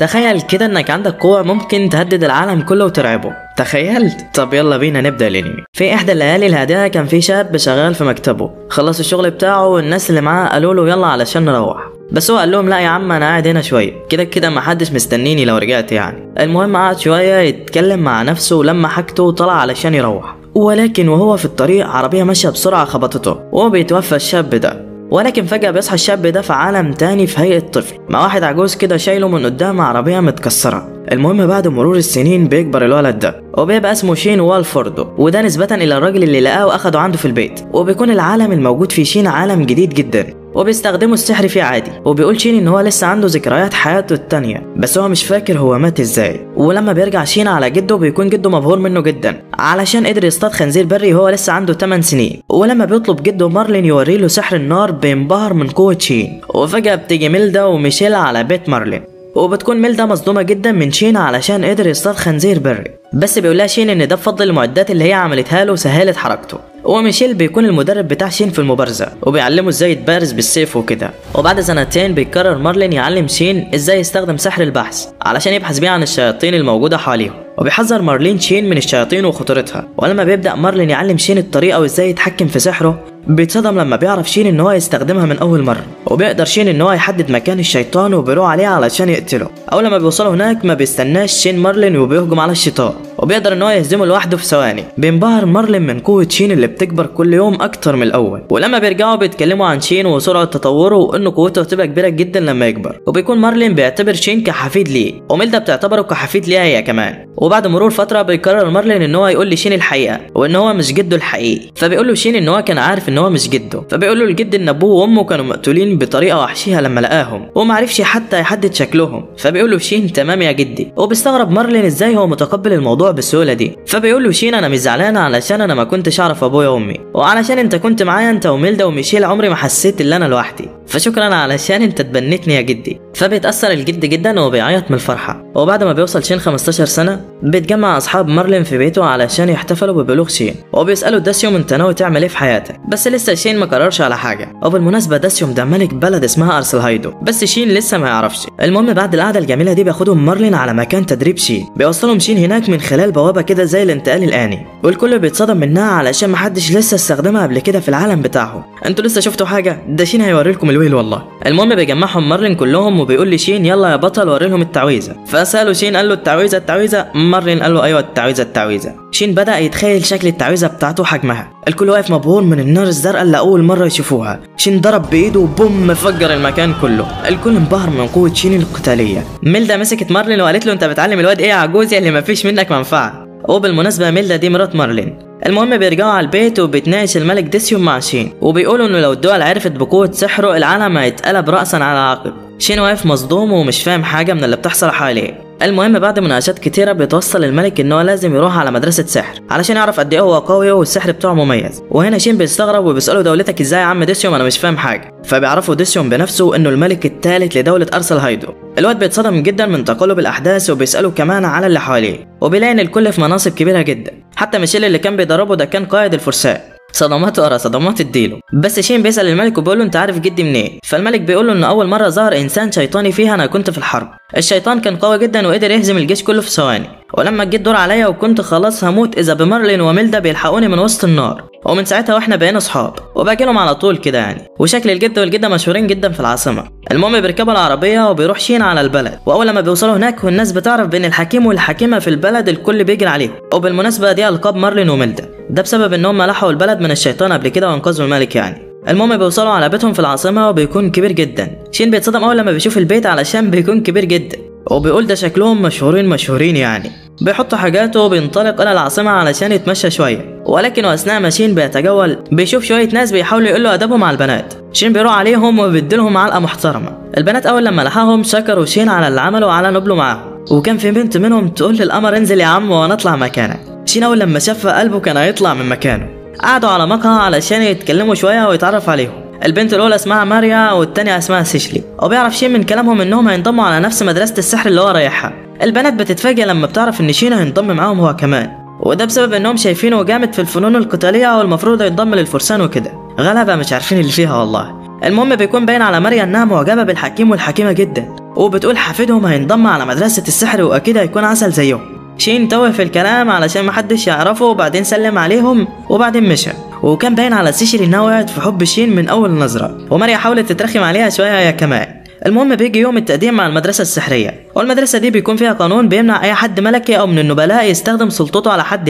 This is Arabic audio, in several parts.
تخيل كده انك عندك قوة ممكن تهدد العالم كله وترعبه. تخيلت؟ طب يلا بينا نبدأ الانمي. في احدى الليالي الهادئة كان في شاب شغال في مكتبه، خلص الشغل بتاعه والناس اللي معاه قالوا له يلا علشان نروح، بس هو قال لهم لا يا عم انا قاعد هنا شويه، كده كده محدش مستنيني لو رجعت يعني. المهم قعد شويه يتكلم مع نفسه ولما حاجته وطلع علشان يروح، ولكن وهو في الطريق عربيه ماشيه بسرعه خبطته وهو بيتوفى الشاب ده. ولكن فجأة بيصحى الشاب ده في عالم تاني في هيئة طفل مع واحد عجوز كده شايله من قدام عربية متكسرة. المهم بعد مرور السنين بيكبر الولد ده وبيبقى اسمه شين والفوردو، وده نسبة إلى الراجل اللي لقاه وأخده عنده في البيت. وبيكون العالم الموجود فيه شين عالم جديد جدا وبيستخدموا السحر فيه عادي. وبيقول شين ان هو لسه عنده ذكريات حياته التانية بس هو مش فاكر هو مات ازاي. ولما بيرجع شين على جده بيكون جده مبهور منه جدا علشان قدر يصطاد خنزير بري وهو لسه عنده 8 سنين. ولما بيطلب جده مارلين يوريله سحر النار بينبهر من قوة شين. وفجأة بتيجي ميلدا وميشيل على بيت مارلين، وبتكون ميلدا مصدومة جدا من شين علشان قدر يصطاد خنزير بري، بس بيقولها شين ان ده بفضل المعدات اللي هي عملتها له وسهلت حركته. وميشيل بيكون المدرب بتاع شين في المبارزة وبيعلمه ازاي يتبارز بالسيف وكده. وبعد سنتين بيقرر مارلين يعلم شين ازاي يستخدم سحر البحث علشان يبحث بيه عن الشياطين الموجودة حواليهم، وبيحذر مارلين شين من الشياطين وخطورتها. ولما بيبدأ مارلين يعلم شين الطريقة وازاي يتحكم في سحره بيتصدم لما بيعرف شين ان هو يستخدمها من اول مرة، وبيقدر شين ان هو يحدد مكان الشيطان وبيروح عليه علشان يقتله. اول لما بيوصلوا هناك ما بيستناش شين مارلين وبيهجم على الشيطان وبيقدر ان هو يهزمه لوحده في ثواني. بينبهر مارلين من قوة شين اللي بتكبر كل يوم اكتر من الاول. ولما بيرجعوا بيتكلموا عن شين وسرعة تطوره وانه قوته هتبقى كبيرة جدا لما يكبر. وبيكون مارلين بيعتبر شين كحفيد ليه وميلدا بتعتبره كحفيد ليها هي كمان. وبعد مرور فترة بيقرر مارلين ان هو يقول لشين الحقيقة وان هو مش جده الحقيقي. فبيقول له شين ان هو كان عارف ان هو مش جده، فبيقول له الجد ان ابوه وامه كانوا مقتولين بطريقة وحشية لما لقاهم ومعرفش حتى يحدد شكلهم. فبيقول له شين تمام يا جدي. وبيستغرب مارلين ازاي هو متقبل الموضوع بالسهولة دي. فبيقول له شين انا مش زعلان علشان انا ما كنتش اعرف ابويا وامي، وعلشان انت كنت معايا انت وميلدا وميشيل عمري ما حسيت ان انا لوحدي، فشكرا علشان انت تبنتني يا جدي. فبيتأثر الجد جدا وبيعيط من الفرحة. وبعد ما بيوصل شين 15 سنة بيتجمع اصحاب مارلين في بيته علشان يحتفلوا ببلوغ شين، وبيسألوا داسيوم انت ناوي تعمل ايه في حياتك، بس لسه شين ما قررش على حاجة. وبالمناسبة داسيوم ده ملك بلد اسمها ارسلهايدو بس شين لسه ما يعرفش. المهم بعد القعدة الجميلة دي بياخدهم مارلين على مكان تدريب شين، بيوصلهم شين هناك من خلال بوابة كده زي الانتقال الآني، والكل بيتصدم منها علشان محدش لسه استخدمها قبل كده في العالم بتاعهم. انتوا لسه شفتوا حاجة؟ ده شين هيوريلكم الويل والله. المهم بيجمعهم مارلين كلهم وبيقول لشين يلا يا بطل وري لهم التعويذة. فسألوا شين قال له التعويذة. مارلين قال له ايوه التعويذة. شين بدأ يتخيل شكل التعويذة بتاعته وحجمها. الكل واقف مبهور من النار الزرقاء اللي اول مرة يشوفوها. شين ضرب بايده وبوم فجر المكان كله. الكل انبهر من قوة شين القتالية. ميلدا مسكت مارلين وقالت له انت بتعلم الواد ايه يا عجوز اللي مفيش منك منفعة. وبالمناسبة ميلدا دي مرات مارلين. المهم بيرجعوا على البيت وبيتناقش الملك داسيوم مع شين وبيقولوا انه لو الدول عرفت بقوة سحره العالم هيتقلب رأسا على عقب. شين واقف مصدوم ومش فاهم حاجة من اللي بتحصل حواليه. المهم بعد مناقشات كتيرة بيتوصل الملك ان هو لازم يروح على مدرسة سحر علشان يعرف قد ايه هو قوي والسحر بتاعه مميز. وهنا شين بيستغرب وبيسأله دولتك ازاي يا عم داسيوم انا مش فاهم حاجة. فبيعرفوا داسيوم بنفسه انه الملك الثالث لدولة ارسلهايدو. الواد بيتصدم جدا من تقلب الاحداث وبيسأله كمان على اللي حواليه وبيلاقي ان الكل في مناصب كبيرة جدا، حتى ميشيل اللي كان بيدربه ده كان قائد الفرسان. صدمات ورا صدمات اديله. بس شين بيسأل الملك وبيقول له انت عارف جدي منين؟ فالملك بيقول له ان اول مرة ظهر انسان شيطاني فيها انا كنت في الحرب. الشيطان كان قوي جدا وقدر يهزم الجيش كله في ثواني، ولما جه الدور عليا وكنت خلاص هموت اذا بمارلين وميلدا بيلحقوني من وسط النار، ومن ساعتها واحنا بقينا اصحاب وباجي لهم على طول كده يعني. وشكل الجد والجده مشهورين جدا في العاصمه. المهم بيركبوا العربيه وبيروح شين على البلد، واول لما بيوصلوا هناك والناس بتعرف بين الحكيم والحكيمه في البلد الكل بيجري عليهم. وبالمناسبه دي القاب مارلين وميلدا، ده بسبب ان هم لحقوا البلد من الشيطان قبل كده وانقذوا الملك يعني. المهم بيوصلوا على بيتهم في العاصمه وبيكون كبير جدا. شين بيتصدم اول لما بيشوف البيت علشان بيكون كبير جدا، وبيقول ده شكلهم مشهورين يعني. بيحط حاجاته وبينطلق الى العاصمه علشان يتمشى شويه، ولكن اثناء ما شين بيتجول بيشوف شويه ناس بيحاولوا يقولوا ادبهم على البنات. شين بيروح عليهم وبيديلهم علقه محترمه. البنات اول لما لحقهم شكروا شين على اللي عمله وعلى نبله معاهم، وكان في بنت منهم تقول للقمر انزل يا عم ونطلع مكانك. شين اول لما شافها قلبه كان هيطلع من مكانه. قعدوا على مقهى علشان يتكلموا شويه ويتعرف عليهم. البنت الاولى اسمها ماريا والتانية اسمها سيشلي، وبيعرف شين من كلامهم انهم هينضموا على نفس مدرسة السحر اللي هو رايحها. البنات بتتفاجئ لما بتعرف ان شين هينضم معاهم هو كمان، وده بسبب انهم شايفينه جامد في الفنون القتالية والمفروض ينضم للفرسان وكده. غلبة مش عارفين اللي فيها والله. المهم بيكون باين على ماريا انها معجبة بالحكيم والحكيمة جدا، وبتقول حفيدهم هينضم على مدرسة السحر واكيد هيكون عسل زيهم. شين توه في الكلام علشان محدش يعرفه وبعدين سلم عليهم وبعدين مشى. وكان باين على سيشيلي انها وقعت في حب شين من اول نظرة، وماريا حاولت تترخم عليها شوية هي كمان. المهم بيجي يوم التقديم مع المدرسة السحرية، والمدرسة دي بيكون فيها قانون بيمنع اي حد ملكي او من النبلاء يستخدم سلطته على حد،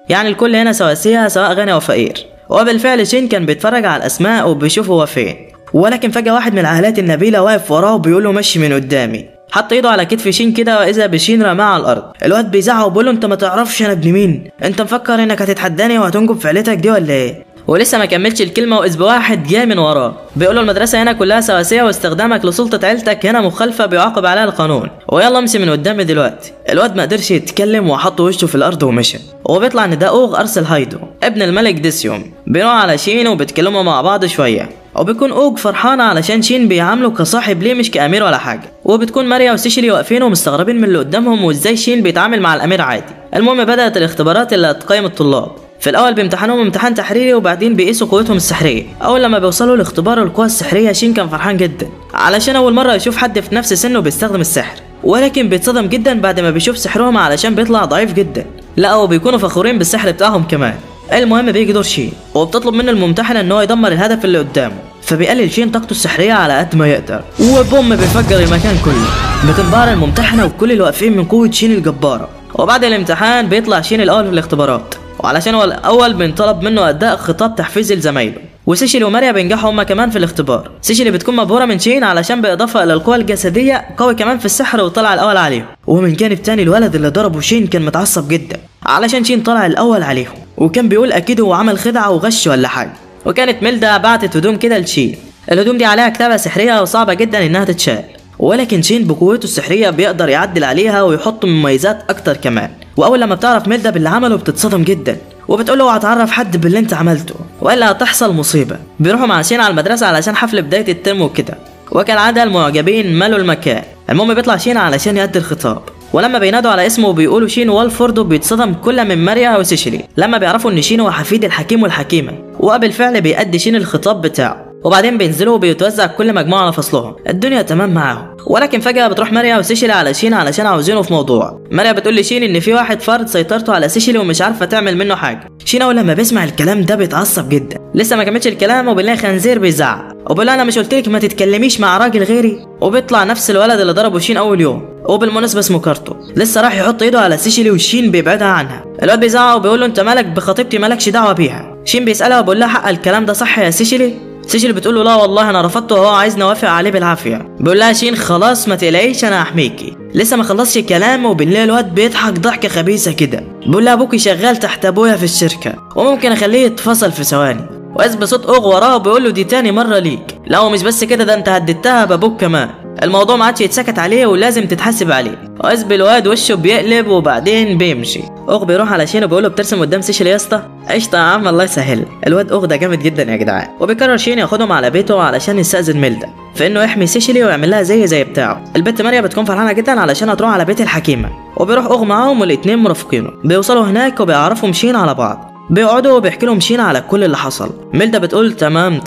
يعني الكل هنا سواسية سواء غني او فقير. وبالفعل شين كان بيتفرج على الاسماء وبيشوف هو فين، ولكن فجأة واحد من العائلات النبيلة واقف وراه وبيقول له مشي من قدامي. حط ايده على كتف شين كده واذا بشين رماه على الارض. الواد بيزعق وبيقول له انت ما تعرفش انا ابن مين؟ انت مفكر انك هتتحداني وهتنجم في عيلتك دي ولا ايه؟ ولسه ما كملش الكلمه واذ بواحد جاي من وراه بيقول له المدرسه هنا كلها سواسيه واستخدامك لسلطه عيلتك هنا مخالفه بيعاقب عليها القانون، ويلا امشي من قدامي دلوقتي. الواد ما قدرش يتكلم وحط وشه في الارض ومشى. وبيطلع ان ده اوغ ارسل هايدو ابن الملك ديسيوم. بيروح على شين وبيتكلموا مع بعض شويه، وبيكون اوغ فرحانه علشان شين بيعامله كصاحب ليه مش كامير ولا حاجه. وبتكون ماريا وسيشيلي واقفين ومستغربين من اللي قدامهم وازاي شين بيتعامل مع الامير عادي. المهم بدات الاختبارات اللي هتقيم الطلاب. في الاول بيمتحنوهم امتحان تحريري وبعدين بيقيسوا قوتهم السحريه. اول لما بيوصلوا لاختبار القوه السحريه شين كان فرحان جدا علشان اول مره يشوف حد في نفس سنه بيستخدم السحر، ولكن بيتصدم جدا بعد ما بيشوف سحرهم علشان بيطلع ضعيف جدا. لا وبيكونوا فخورين بالسحر بتاعهم كمان. المهم بيجي دور شين وبتطلب منه الممتحنه ان هو يدمر الهدف اللي قدامه، فبيقلل شين طاقته السحريه على قد ما يقدر وبوم بيفجر المكان كله. بتنبهر الممتحنه وكل اللي واقفين من قوه شين الجباره. وبعد الامتحان بيطلع شين الاول في الاختبارات، وعلشان هو الاول بنطلب منه اداء خطاب تحفيزي لزمايله. وسيشيلي وماريا بينجحوا هما كمان في الاختبار. سيشيلي بتكون مبهوره من شين علشان بالاضافه الى القوه الجسديه قوي كمان في السحر وطلع الاول عليهم. ومن جانب تاني الولد اللي ضربه شين كان متعصب جدا علشان شين طلع الاول عليهم، وكان بيقول اكيد هو عمل خدعه وغش ولا حاجه. وكانت ميلدا بعتت هدوم كده لشين. الهدوم دي عليها كتابه سحريه وصعبه جدا انها تتشال، ولكن شين بقوته السحريه بيقدر يعدل عليها ويحط مميزات اكتر كمان. واول لما بتعرف ميلدا باللي عمله بتصدم جدا وبتقول له هتعرف حد باللي انت عملته والا هتحصل مصيبه. بيروحوا مع شين على المدرسه علشان حفل بدايه الترم وكده، وكالعاده المعجبين مالوا المكان. المهم بيطلع شين علشان يأدي الخطاب، ولما بينادوا على اسمه وبيقولوا شين والفورد بيتصدم كل من ماريا وسيشيلي لما بيعرفوا ان شين هو حفيد الحكيم والحكيمه. وبالفعل بيأدي شين الخطاب بتاعه، وبعدين بينزلوا وبيتوزع كل مجموعه على فصلهم. الدنيا تمام معاهم، ولكن فجاه بتروح ماريا وسيشيلي على شين علشان عاوزينه في موضوع. ماريا بتقول لشين ان في واحد فرض سيطرته على سيشيلي ومش عارفه تعمل منه حاجه. شين اول لما بيسمع الكلام ده بيتعصب جدا. لسه ما كملش الكلام وبنلاقي خنزير بيزعق وبيقول انا مش قلت لك ما تتكلميش مع راجل غيري؟ وبيطلع نفس الولد اللي ضربه شين اول يوم، وبالمناسبه اسمه كارتو. لسه راح يحط ايده على سيشيلي وشين بيبعدها عنها. الواد بيزعق وبيقول له انت مالك بخطيبتي مالكش دعوه بيها. شين بيسالها وبيقول لها حق الكلام ده صح يا سيشيلي؟ سيشيلي بتقول له لا والله انا رفضته وهو عايزني اوافق عليه بالعافيه. بيقول لها شين خلاص ما تقلقيش انا هحميكي. لسه ما خلصش الكلام وبالليل الواد بيضحك ضحكه خبيثه كده. بيقول لها ابوكي شغال تحت ابويا في الشركه وممكن اخليه يتفصل في ثواني. واذ بصوت اوغ وراه بيقول له دي تاني مره ليك. لا ومش بس كده ده انت هددتها بابوك كمان. الموضوع ما عادش يتسكت عليه ولازم تتحاسب عليه. واذ بالواد وشه بيقلب وبعدين بيمشي. اوغ بيروح على شين وبيقول له بترسم قدام سيشيلي يا اسطى؟ قشطه يا عم الله يسهل. الواد اوغ ده جامد جدا يا جدعان. وبيقرر شين ياخدهم على بيته علشان يستأذن ميلدا فانه يحمي سيشيلي ويعمل لها زي بتاعه. البت ماريا بتكون فرحانه جدا علشان هتروح على بيت الحكيمه، وبيروح اوغ معاهم والاتنين مرافقينه. بيوصلوا هناك وبيعرفوا شين على بعض. بيقعدوا وبيحكي لهم شين على كل اللي حصل. ميلدا بتقول تمام.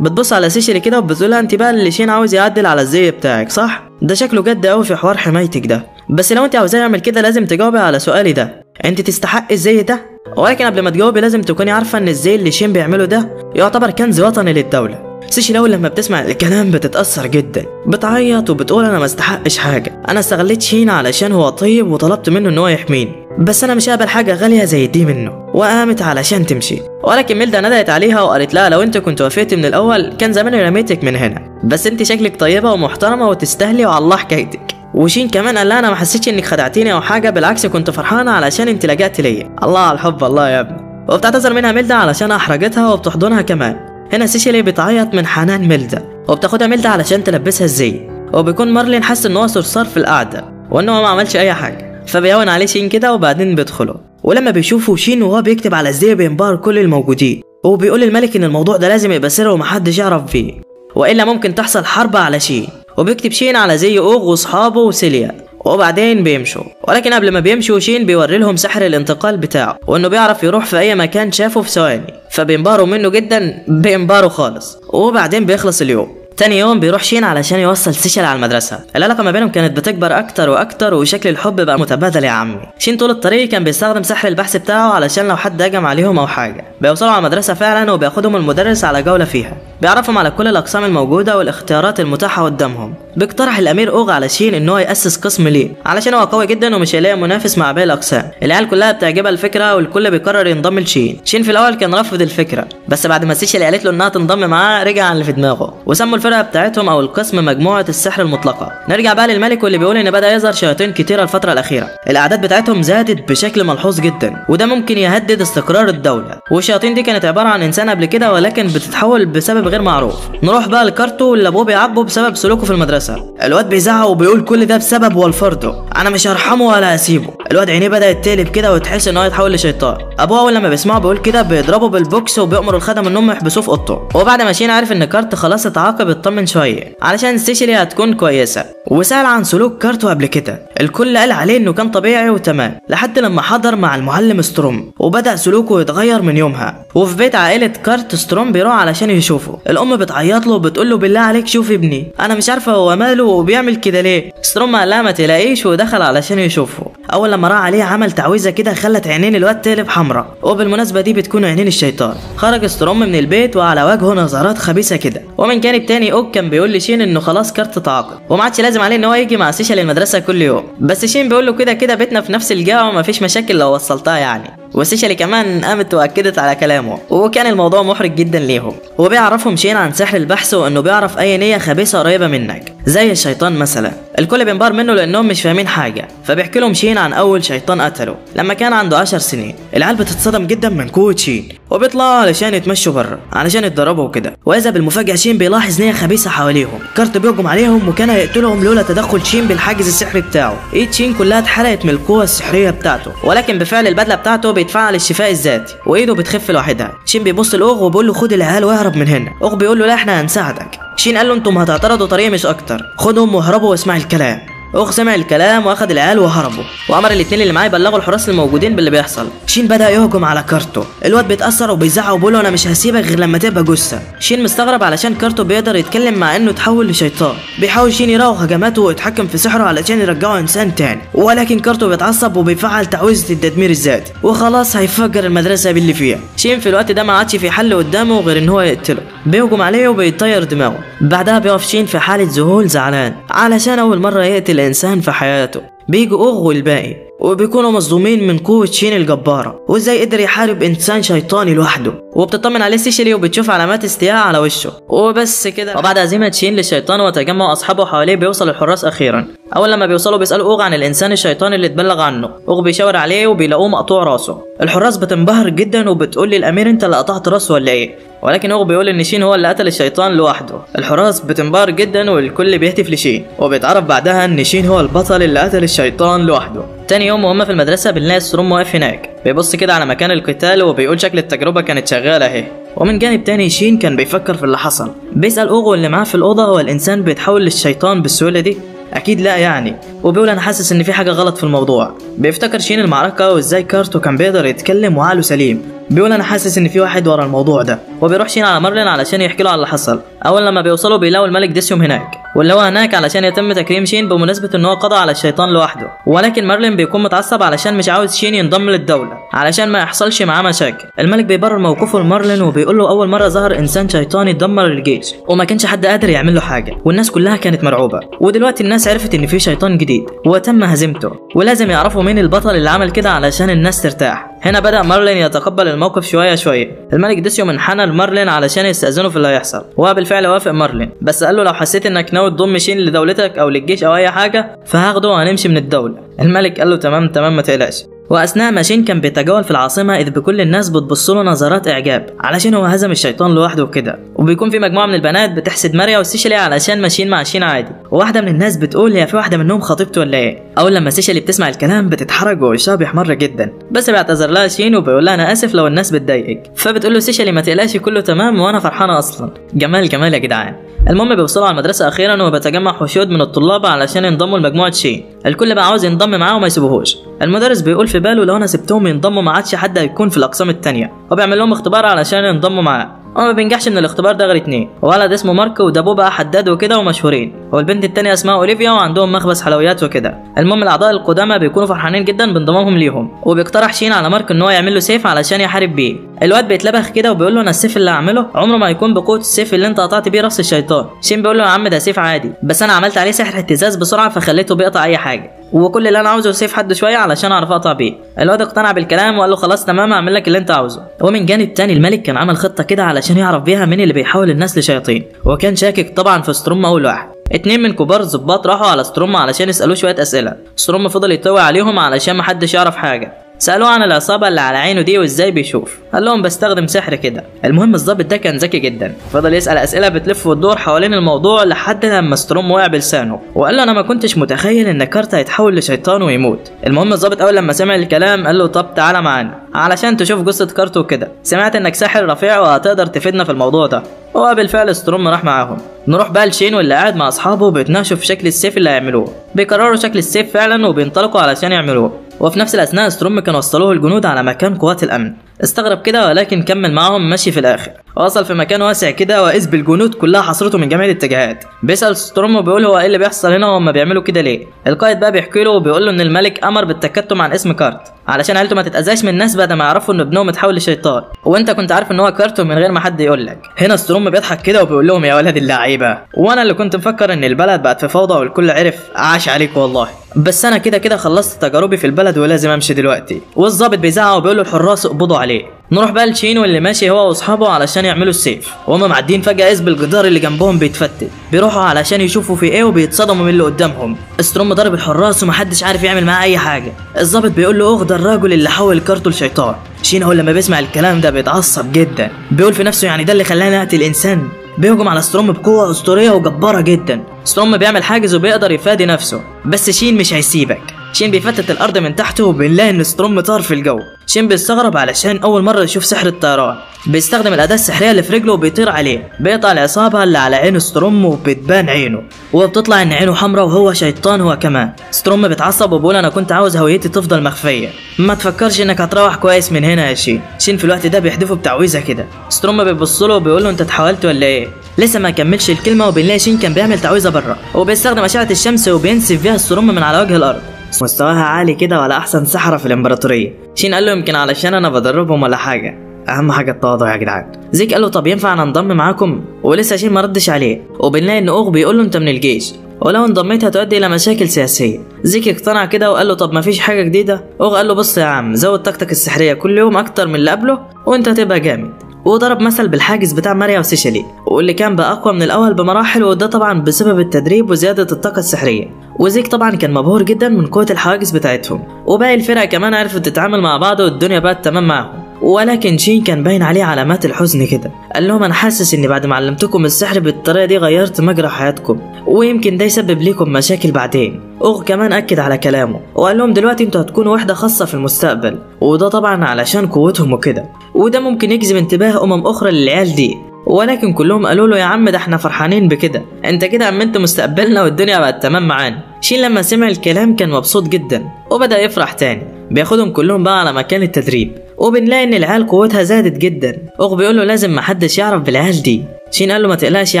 بتبص على سيشيلي كده وبتقول لها انت بقى اللي شين عاوز يعدل على الزي بتاعك صح؟ ده شكله جد قوي في حوار حمايتك ده، بس لو انت عاوزاه يعمل كده لازم تجاوبي على سؤالي ده، انت تستحقي الزي ده؟ ولكن قبل ما تجاوبي لازم تكوني عارفه ان الزي اللي شين بيعمله ده يعتبر كنز وطني للدوله. سيشيلي اول لما بتسمع الكلام بتتاثر جدا، بتعيط وبتقول انا ما استحقش حاجه، انا استغليت شين علشان هو طيب وطلبت منه ان هو يحميني، بس انا مش هقبل حاجه غاليه زي دي منه. وقامت علشان تمشي، ولكن ميلدا ندهت عليها وقالت لها لو انت كنت وافقتي من الاول كان زماني رميتك من هنا، بس انت شكلك طيبه ومحترمه وتستاهلي وعلى الله حكايتك. وشين كمان قال لها انا ما حسيتش انك خدعتيني او حاجه، بالعكس كنت فرحانه علشان انت لجأت ليا. الله على الحب الله يا ابني. وبتعتذر منها ميلدا علشان احرجتها وبتحضنها كمان. هنا سيشيلي بتعيط من حنان ميلدا وبتاخدها ميلدا علشان تلبسها الزي، وبيكون مارلين حس ان هو صرصار في القعده وان هو ما عملش اي حاجه، فبيهون عليه شين كده وبعدين بيدخلوا. ولما بيشوفوا شين وهو بيكتب على الزي بينبهر كل الموجودين، وبيقول للملك ان الموضوع ده لازم يبقى سر ومحدش يعرف فيه والا ممكن تحصل حرب على شين. وبيكتب شين على زي اوغ واصحابه وسيليا وبعدين بيمشوا. ولكن قبل ما بيمشوا شين بيوري لهم سحر الانتقال بتاعه وانه بيعرف يروح في اي مكان شافه في ثواني، فبينبهروا منه جدا، بينبهروا خالص. وبعدين بيخلص اليوم. تاني يوم بيروح شين علشان يوصل سيشل على المدرسه. العلاقه ما بينهم كانت بتكبر اكتر واكتر وشكل الحب بقى متبادل يا عمي. شين طول الطريق كان بيستخدم سحر البحث بتاعه علشان لو حد هجم عليهم او حاجه. بيوصلوا على المدرسه فعلا وبياخدهم المدرس على جوله فيها، بيعرفهم على كل الاقسام الموجوده والاختيارات المتاحه قدامهم. بيقترح الامير اوغ على شين ان هو ياسس قسم ليه علشان هو قوي جدا ومش هيلاقي منافس مع باقي الاقسام. العيال كلها بتعجبها الفكره والكل بيقرر ينضم لشين. شين في الاول كان رافض الفكره، بس بعد ما سيشل قالت له انها تنضم معاه رجع عن اللي في دماغه، وسموا الفرقه بتاعتهم او القسم مجموعه السحر المطلقه. نرجع بقى للملك واللي بيقول ان بدا يظهر شياطين كتيره الفتره الاخيره. الاعداد بتاعتهم زادت بشكل ملحوظ جدا، وده ممكن يهدد استقرار الدوله. والشياطين دي كانت عباره عن انسان قبل كده ولكن بتتحول بسبب غير معروف. نروح بقى لكارتو اللي ابوه بيعاقبه بسبب سلوكه في المدرسه. الواد بيزعق وبيقول كل ده بسبب والفردو، انا مش هرحمه ولا هسيبه. الواد عينيه بدات تقلب كده وتحس ان هو يتحول لشيطان. ابوه اول لما بيسمعه بيقول كده بيضربه بالبوكس وبيامر الخدم انهم يحبسوه في اوضته. وبعد ما شين عارف ان كارت خلاص اتعاقب اطمن شويه علشان سيشلي هتكون كويسه، وسال عن سلوك كارتو قبل كده. الكل قال عليه انه كان طبيعي وتمام لحد لما حضر مع المعلم ستروم وبدا سلوكه يتغير من يومها. وفي بيت عائله كارت ستروم بيروح علشان يشوفه. الام بتعيط له وبتقول له بالله عليك شوف ابني، انا مش عارفه هو ماله وبيعمل كده ليه. ستروم قال لها ما تلاقيش ودخل علشان يشوفه. اول لما راح عليه عمل تعويذه كده خلت عينين الواد تقلب حمراء، وبالمناسبه دي بتكون عينين الشيطان. خرج ستروم من البيت وعلى وجهه نظرات خبيثه كده. ومن جانب تاني اوك كان بيقول لشين انه خلاص كارت تعاقد وما عادش لازم عليه ان هو يجي مع سيشل المدرسه كل يوم. بس شين بيقول له كده كده بيتنا في نفس الجامعه ومفيش مشاكل لو وصلتها يعني. وسيشلي كمان قامت واكدت على كلامه، وكان الموضوع محرج جدا ليهم. وبيعرفهم شين عن سحر البحث وانه بيعرف اي نيه خبيثه قريبه منك زي الشيطان مثلا. الكل بينبهر منه لانهم مش فاهمين حاجه، فبيحكي لهم شين عن اول شيطان قتله لما كان عنده 10 سنين. العيال بتتصدم جدا من قوه شين وبيطلعوا علشان يتمشوا بره علشان يتدربوا وكده. واذا بالمفاجاه شين بيلاحظ نيه خبيثه حواليهم. كارت بيهجم عليهم وكان هيقتلهم لولا تدخل شين بالحاجز السحري بتاعه. ايد شين كلها اتحرقت من القوه السحريه بتاعته، ولكن بفعل البدله بتاعته بيتفعل الشفاء الذاتي وايده بتخف لوحدها. شين بيبص لاوغ وبيقول له خد العيال واهرب من هنا. اوغ بيقول له لا احنا هنساعدك. شين قال له انتم هتعترضوا طريق مش اكتر، خدهم واهربوا واسمع الكلام. اوغ سمع الكلام واخد العيال وهربوا، وامر الاثنين اللي معاه يبلغوا الحراس الموجودين باللي بيحصل. شين بدا يهجم على كارتو. الواد بيتاثر وبيزعق وبيقول له انا مش هسيبك غير لما تبقى جثه. شين مستغرب علشان كارتو بيقدر يتكلم مع انه تحول لشيطان. بيحاول شين يراوغ هجماته ويتحكم في سحره علشان يرجعه انسان تاني، ولكن كارتو بيتعصب وبيفعل تعويذه التدمير الذاتي وخلاص هيفجر المدرسه باللي فيها. شين في الوقت ده ما عادش في حل قدامه غير ان هو يقتله. بيهجم عليه وبيطير دماغه. بعدها بيقف شين في حاله ذهول زعلان علشان اول مره يقتل انسان في حياته. بيجي اوغ والباقي وبيكونوا مصدومين من قوة شين الجبارة وازاي قدر يحارب انسان شيطاني لوحده. وبتطمن عليه سيشلي وبتشوف علامات استياء على وشه وبس كده. وبعد هزيمة شين للشيطان وتجمع اصحابه حواليه بيوصل الحراس اخيرا. اول لما بيوصلوا بيسالوا اوغ عن الانسان الشيطاني اللي اتبلغ عنه. اوغ بيشاور عليه وبيلاقوه مقطوع راسه. الحراس بتنبهر جدا وبتقول للامير انت اللي قطعت راسه ولا ايه؟ ولكن اوغ بيقول ان شين هو اللي قتل الشيطان لوحده. الحراس بتنبهر جدا والكل بيهتف لشين، وبيتعرف بعدها ان شين هو البطل اللي قتل الشيطان لوحده. تاني يوم وهم في المدرسه بنلاقي ستروم واقف هناك بيبص كده على مكان القتال وبيقول شكل التجربه كانت شغاله اهي. ومن جانب تاني شين كان بيفكر في اللي حصل. بيسال اوغ اللي معاه في الاوضه هو الانسان بيتحول للشيطان بالسهوله دي؟ اكيد لا يعني. وبيقول انا حاسس ان في حاجه غلط في الموضوع. بيفتكر شين المعركه وازاي كارتو كان بيقدر يتكلم وعقله سليم. بيقول انا حاسس ان في واحد ورا الموضوع ده. وبيروح شين على مارلين علشان يحكي له على اللي حصل. اول لما بيوصلوا بيلاقوا الملك ديسيوم هناك، واللي هو هناك علشان يتم تكريم شين بمناسبه ان هو قضى على الشيطان لوحده. ولكن مارلين بيكون متعصب علشان مش عاوز شين ينضم للدوله علشان ما يحصلش معاه مشاكل. الملك بيبرر موقفه لمارلين وبيقول له اول مره ظهر انسان شيطاني دمر الجيش وما كانش حد قادر يعمل له حاجه، والناس كلها كانت مرعوبه. ودلوقتي الناس عرفت ان في شيطان جديد وتم هزيمته، ولازم يعرفوا مين البطل اللي عمل كده علشان الناس ترتاح. هنا بدأ مارلين يتقبل الموقف شويه شويه. الملك ديسيوم انحنى لمارلين علشان يستأذنه في اللي هيحصل، وبالفعل وافق مارلين، بس قال له لو حسيت انك ناوي تضم شين لدولتك او للجيش او اي حاجه فهاخده وهنمشي من الدوله. الملك قال له تمام ما تقلقش. واثناء ما شين كان بيتجول في العاصمه اذ بكل الناس بتبصله نظرات اعجاب علشان هو هزم الشيطان لوحده وكده. وبيكون في مجموعه من البنات بتحسد ماريا وسيشلي علشان ماشيين مع شين عادي، وواحده من الناس بتقول هي في واحده منهم خطيبته ولا ايه. اول لما سيشلي بتسمع الكلام بتتحرج ووشها بيحمر جدا، بس بيعتذر لها شين وبيقول لها انا اسف لو الناس بتضايقك. فبتقول له سيشلي ما تقلقش كله تمام وانا فرحانه اصلا. جمال يا جدعان. المهم بيوصلوا على المدرسه اخيرا وبتجمع حشود من الطلاب علشان ينضموا لمجموعه شين. الكل بقى عاوز ينضم معاه وما يسيبوهوش. المدرس بيقول في باله لو انا سبتهم ينضموا ما عادش حد هيكون في الاقسام التانية، وبيعمل لهم اختبار علشان ينضموا معاه. وما بينجحش من الاختبار ده غير 2، ولد اسمه مارك وده ابوه بقى حداد وكده ومشهورين، والبنت التانية اسمها اوليفيا وعندهم مخبز حلويات وكده. المهم الاعضاء القدامى بيكونوا فرحانين جدا بانضمامهم ليهم، وبيقترح شين على مارك ان هو يعمل له سيف علشان يحارب بيه. الواد بيتلبخ كده وبيقول له انا السيف اللي هعمله عمره ما هيكون بقوه السيف اللي انت قطعت بيه راس الشيطان. شين بيقول له يا عم ده سيف عادي، بس انا عملت عليه سحر اهتزاز بسرعه فخليته بيقطع اي حاجه، وكل اللي انا عاوزه سيف حد شويه علشان اعرف اقطع بيه. الواد اقتنع بالكلام وقال له خلاص تمام اعمل لك اللي انت عاوزه. ومن جانب تاني الملك كان عمل خطه كده علشان يعرف بيها مين اللي بيحول الناس لشياطين، وكان شاكك طبعا في ستروم اول واحد. 2 من كبار الضباط راحوا على ستروم علشان يسالوه شويه اسئله. ستروم فضل يتوه عليهم علشان محدش يعرف حاجه. سألوه عن العصابة اللي على عينه دي وازاي بيشوف، قال لهم بستخدم سحر كده. المهم الضابط ده كان ذكي جدا، فضل يسأل أسئلة بتلف وتدور حوالين الموضوع لحد لما ستروم وقع بلسانه وقال له أنا ما كنتش متخيل إن كارت هيتحول لشيطان ويموت. المهم الضابط أول لما سمع الكلام قال له طب تعالى معانا علشان تشوف قصة كارت وكده، سمعت إنك ساحر رفيع وهتقدر تفيدنا في الموضوع ده. وبالفعل ستروم راح معاهم. نروح بقى لشين واللي قاعد مع أصحابه بيتناقشوا في شكل السيف اللي هيعملوه، بيقرروا شكل السيف فعلا وبينطلقوا علشان يعملوه. وفي نفس الأثناء ستروم كان وصلوه الجنود على مكان قوات الأمن. استغرب كده ولكن كمل معاهم ماشي في الآخر. وصل في مكان واسع كده وإذ بالجنود كلها حصرته من جميع الاتجاهات. بيسأل ستروم وبيقول هو ايه اللي بيحصل هنا وهم بيعملوا كده ليه. القائد بقى بيحكي له وبيقول له ان الملك امر بالتكتم عن اسم كارت علشان عيلته ما تتأذاش من الناس بعد ما يعرفوا ان ابنهم اتحول لشيطان، وانت كنت عارف ان هو كارت من غير ما حد يقول لك. هنا ستروم بيضحك كده وبيقول لهم يا ولاد اللعيبه، وانا اللي كنت مفكر ان البلد بقت في فوضى والكل عرف، عاش عليك والله، بس انا كده خلصت تجاربي في البلد ولازم امشي دلوقتي. والظابط بيزعق وبيقول له الحراس اقبضوا عليه. نروح بقى لشين واللي ماشي هو واصحابه علشان يعملوا السيف، وهم معديين فجاه إذ بالجدار اللي جنبهم بيتفتت. بيروحوا علشان يشوفوا في ايه وبيتصدموا من اللي قدامهم. ستروم ضرب الحراس ومحدش عارف يعمل معاه اي حاجه. الظابط بيقول له اخد الراجل اللي حول كارته لشيطان. شين هو لما بيسمع الكلام ده بيتعصب جدا، بيقول في نفسه يعني ده اللي خلاني اقتل انسان. بيهجم على ستروم بقوه اسطوريه وجباره جدا. ستروم بيعمل حاجز وبيقدر يفادي نفسه، بس شين مش هيسيبك. شين بيفتت الارض من تحته وبنلاقي ان ستروم طار في الجو. شين بيستغرب علشان اول مره يشوف سحر الطيران. بيستخدم الاداه السحريه اللي في رجله وبيطير عليه. بيقطع العصابه اللي على عين ستروم وبتبان عينه، وبتطلع ان عينه حمراء وهو شيطان هو كمان. ستروم بيتعصب وبيقول انا كنت عاوز هويتي تفضل مخفيه، ما تفكرش انك هتروح كويس من هنا يا شين. شين في الوقت ده بيحدفه بتعويذه كده. ستروم بيبص له وبيقول له انت اتحولت ولا ايه؟ لسه ما كملش الكلمه وبنلاقي شين كان بيعمل تعويذه بره، وبيستخدم اشعه الشمس وبينسف بيها ستروم من على وجه الارض. مستواها عالي كده ولا احسن سحرة في الامبراطوريه. شين قال له يمكن علشان انا بدربهم ولا حاجه، اهم حاجه التواضع يا جدعان. زيك قال له طب ينفع انا انضم معاكم؟ ولسه شين ما ردش عليه. وبنلاقي ان اوغ بيقول له انت من الجيش ولو انضميت هتؤدي الى مشاكل سياسيه. زيك اقتنع كده وقال له طب ما فيش حاجه جديده؟ اوغ قال له بص يا عم زود طاقتك السحريه كل يوم اكتر من اللي قبله وانت هتبقى جامد. وضرب مثل بالحاجز بتاع ماريا وسيشلي واللي كان بقى اقوى من الاول بمراحل، وده طبعا بسبب التدريب وزياده الطاقه السحريه. وزيك طبعا كان مبهور جدا من قوه الحواجز بتاعتهم، وباقي الفرق كمان عرفت تتعامل مع بعض والدنيا بقت تمام معاهم. ولكن شين كان باين عليه علامات الحزن كده. قال لهم انا حاسس اني بعد ما علمتكم السحر بالطريقه دي غيرت مجرى حياتكم، ويمكن ده يسبب ليكم مشاكل بعدين. اوغ كمان اكد على كلامه وقال لهم دلوقتي انتوا هتكونوا وحده خاصه في المستقبل، وده طبعا علشان قوتهم وكده، وده ممكن يجذب انتباه اخرى للعيال دي. ولكن كلهم قالوا له يا عم ده احنا فرحانين بكده، انت كده امنت مستقبلنا والدنيا بقت تمام معانا. شين لما سمع الكلام كان مبسوط جدا وبدأ يفرح تاني. بياخدهم كلهم بقى على مكان التدريب، وبنلاقي ان العيال قوتها زادت جدا. اوغ بيقول له لازم محدش يعرف بالعيال دي. شين قال له ما تقلقش يا